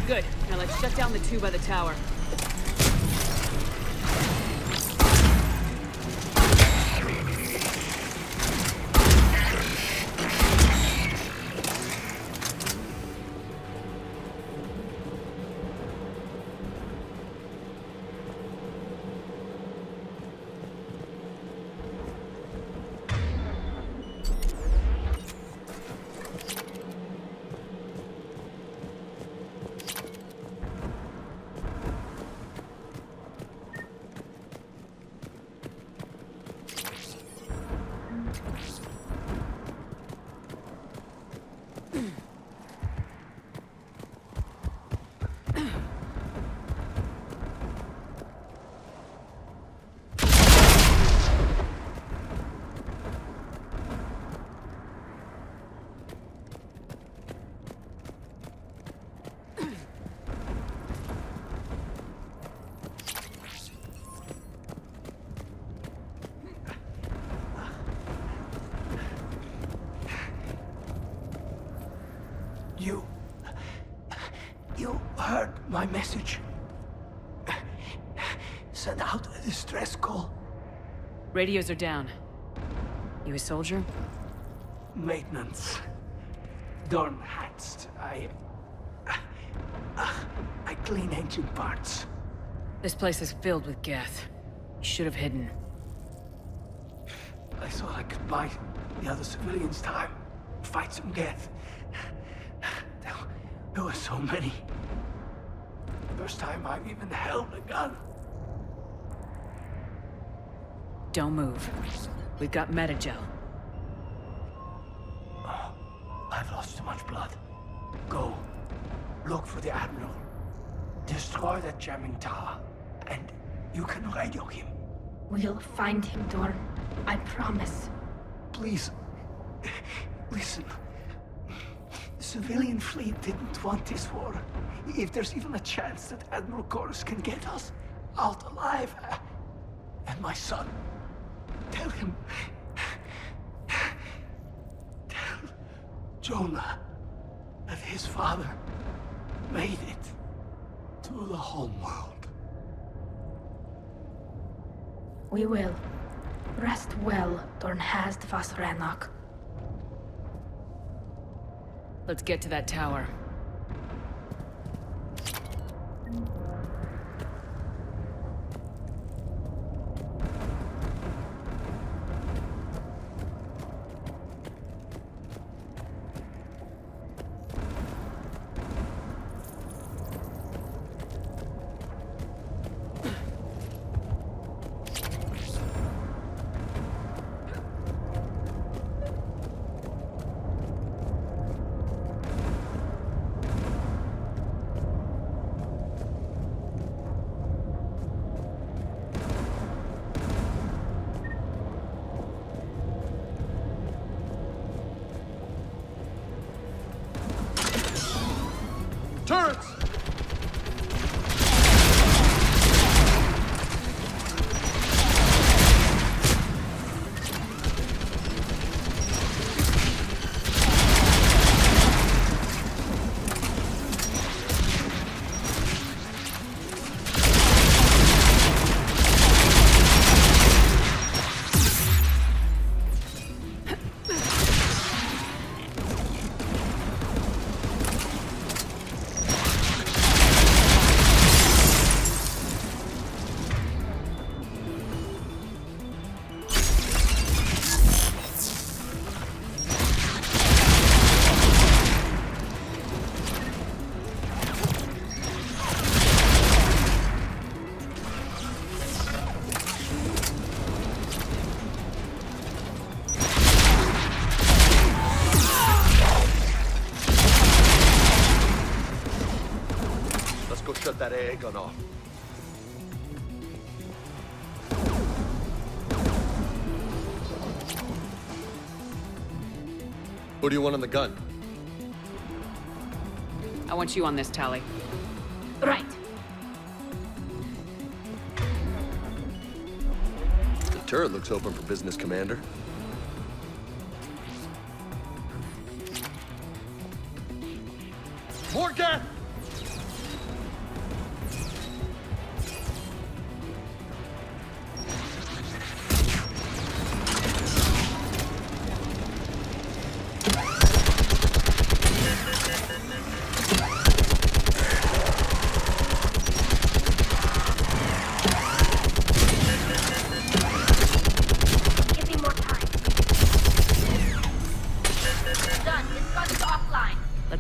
Good. Now let's shut down the two by the tower. You heard my message. Send out a distress call. Radios are down. You a soldier? Maintenance. Dorn Hatst. I clean engine parts. This place is filled with Geth. You should have hidden. I thought I could buy the other civilians time. Fight some Geth. There were so many. First time I've even held a gun. Don't move. We've got Metagel. Oh, I've lost too much blood. Go. Look for the Admiral. Destroy that jamming tower. And you can radio him. We'll find him, Dorn. I promise. Please. Listen. The civilian fleet didn't want this war. If there's even a chance that Admiral Chorus can get us out alive, and my son, tell him. Tell Jonah that his father made it to the homeworld. We will. Rest well, Dornhast vas Rannoch. Let's get to that tower. Turrets! Shut that AA gun off. Who do you want on the gun? I want you on this, Tali. Right. The turret looks open for business, Commander. More gas!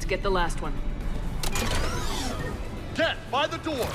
Get the last one. Get by the door!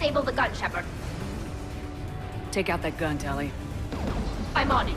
Disable the gun, Shepard. Take out that gun, Tali. I'm on it.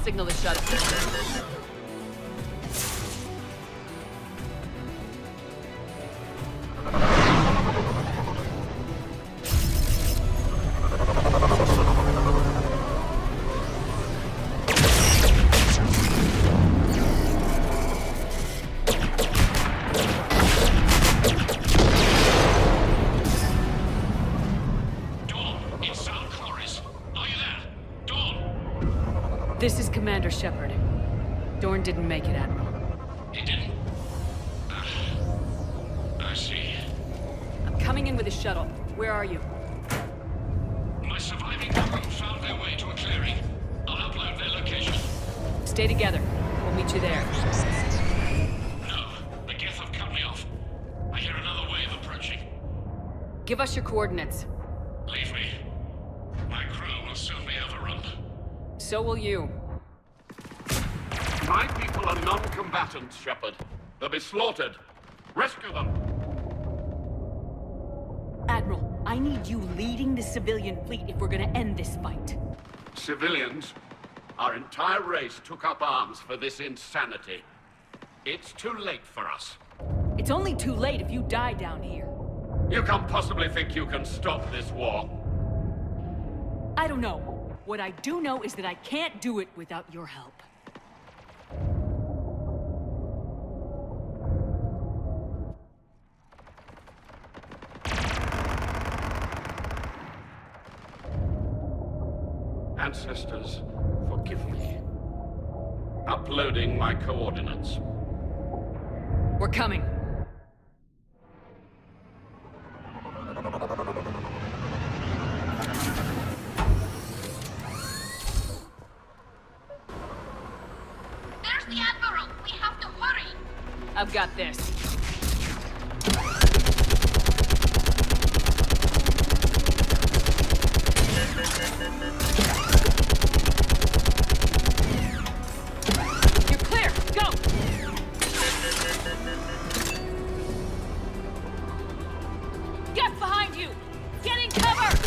Signal the shuttle. This is Commander Shepard. Dorn didn't make it, Admiral. He didn't? I see. I'm coming in with a shuttle. Where are you? My surviving crew found their way to a clearing. I'll upload their location. Stay together. We'll meet you there. No, the Geth have cut me off. I hear another wave approaching. Give us your coordinates. Leave me. My crew will soon be overrun. So will you. My people are non-combatants, Shepard. They'll be slaughtered. Rescue them! Admiral, I need you leading the civilian fleet if we're gonna end this fight. Civilians, our entire race took up arms for this insanity. It's too late for us. It's only too late if you die down here. You can't possibly think you can stop this war. I don't know. What I do know is that I can't do it without your help. Ancestors, forgive me. Uploading my coordinates. We're coming. There's the Admiral! We have to hurry! I've got this. You're clear! Go! Get behind you! Get in cover!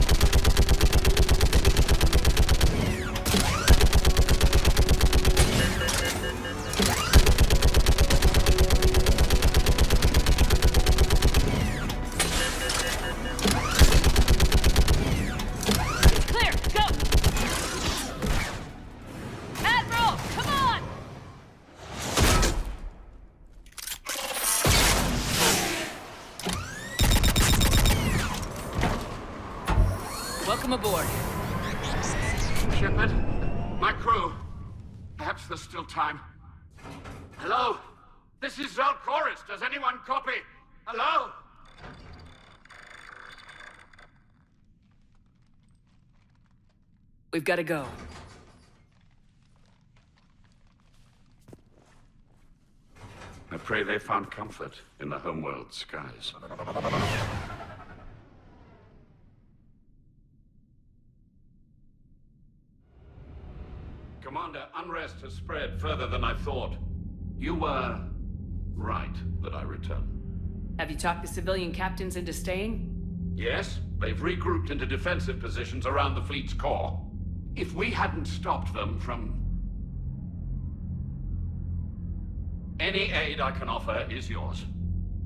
Welcome aboard. Shepard, my crew. Perhaps there's still time. Hello? This is Zal'Koris. Does anyone copy? Hello? We've got to go. I pray they found comfort in the homeworld skies. Commander, unrest has spread further than I thought. You were right that I return. Have you talked the civilian captains into staying? Yes, they've regrouped into defensive positions around the fleet's core. If we hadn't stopped them from... Any aid I can offer is yours.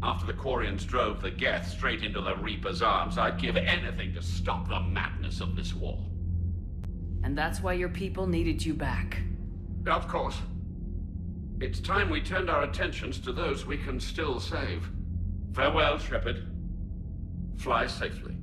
After the Quarians drove the Geth straight into the Reaper's arms, I'd give anything to stop the madness of this war. And that's why your people needed you back. Of course. It's time we turned our attentions to those we can still save. Farewell, Shepard. Fly safely.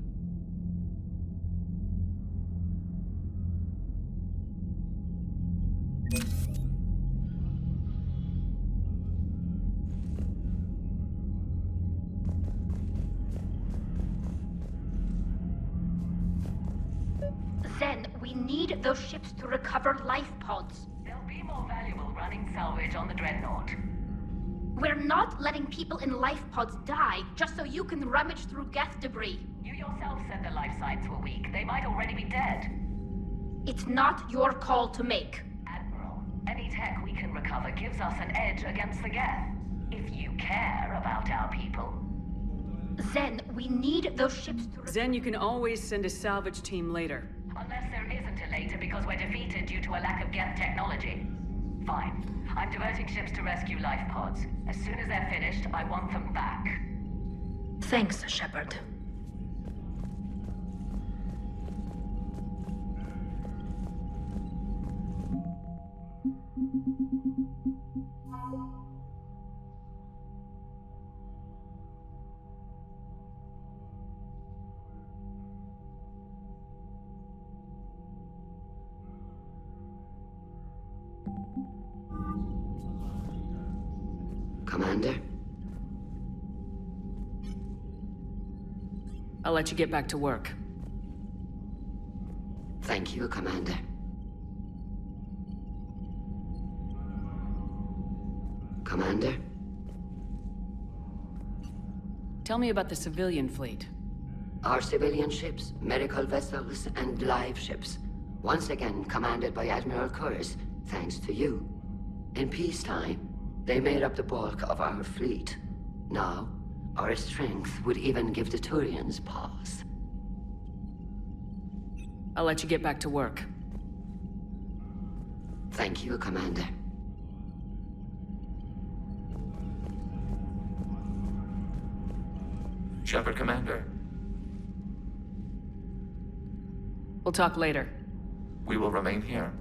Zen, we need those ships to recover life pods. They'll be more valuable running salvage on the Dreadnought. We're not letting people in life pods die just so you can rummage through Geth debris. You yourself said the life signs were weak. They might already be dead. It's not your call to make. Admiral, any tech we can recover gives us an edge against the Geth. If you care about our people. Zen, we need those ships to... Zen, you can always send a salvage team later. Unless there isn't a later because we're defeated due to a lack of Geth technology. Fine. I'm diverting ships to rescue life pods. As soon as they're finished, I want them back. Thanks, Shepard. Commander? I'll let you get back to work. Thank you, Commander. Commander? Tell me about the civilian fleet. Our civilian ships, medical vessels, and live ships. Once again commanded by Admiral Curtis, thanks to you. In peacetime, they made up the bulk of our fleet. Now, our strength would even give the Turians pause. I'll let you get back to work. Thank you, Commander. Shepard, Commander. We'll talk later. We will remain here.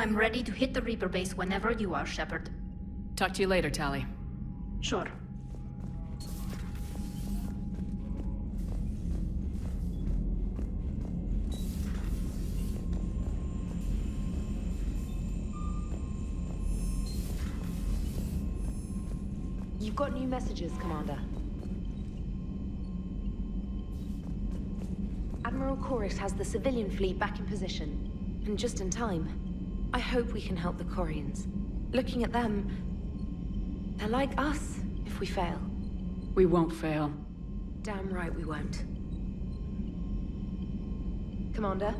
I'm ready to hit the Reaper base whenever you are, Shepard. Talk to you later, Tali. Sure. You've got new messages, Commander. Admiral Koris has the civilian fleet back in position, and just in time. I hope we can help the Quarians. Looking at them, they're like us if we fail. We won't fail. Damn right we won't. Commander?